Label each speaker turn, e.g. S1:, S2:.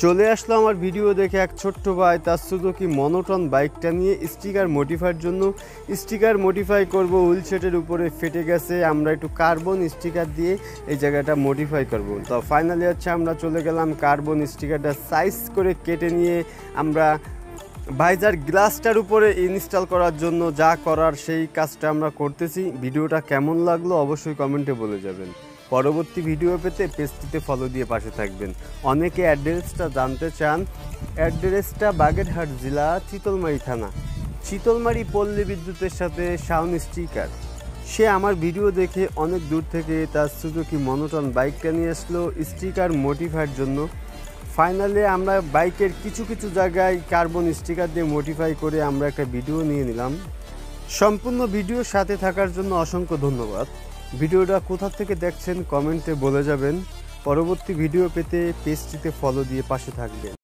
S1: চলে আসলো আমার ভিডিও দেখে এক ছোট্ট ভাই তার সুজুকি মনোটন বাইকটা নিয়ে স্টিকার মডিফাইয়ের জন্য স্টিকার মডিফাই করব। হুইল সেটের উপরে ফেটে গেছে, আমরা একটু কার্বন স্টিকার দিয়ে এই জায়গাটা মডিফাই করব। তো ফাইনালি হচ্ছে আমরা চলে গেলাম কার্বন স্টিকারটা সাইজ করে কেটে নিয়ে আমরা ভাইজার গ্লাসটার উপরে ইনস্টল করার জন্য যা করার সেই কাজটা আমরা করতেছি। ভিডিওটা কেমন লাগলো অবশ্যই কমেন্টে বলে যাবেন। পরবর্তী ভিডিও পেতে পেজটিতে ফলো দিয়ে পাশে থাকবেন। অনেকে অ্যাড্রেসটা জানতে চান। অ্যাড্রেসটা বাগেরহাট জেলা, চিতলমারি থানা, চিতলমারি পল্লী বিদ্যুতের সাথে শাওন স্টিকার। সে আমার ভিডিও দেখে অনেক দূর থেকে তার সুজুকি মনোটন বাইকটা নিয়ে আসলো স্টিকার মডিফাইয়ের জন্য। ফাইনালি আমরা বাইকের কিছু কিছু জায়গায় কার্বন স্টিকার দিয়ে মডিফাই করে আমরা একটা ভিডিও নিয়ে নিলাম। সম্পূর্ণ ভিডিওর সাথে থাকার জন্য অসংখ্য ধন্যবাদ। ভিডিওটা কোথা থেকে দেখছেন কমেন্টে বলে যাবেন। পরবর্তী ভিডিও পেতে পেজটিতে ফলো দিয়ে পাশে থাকবেন।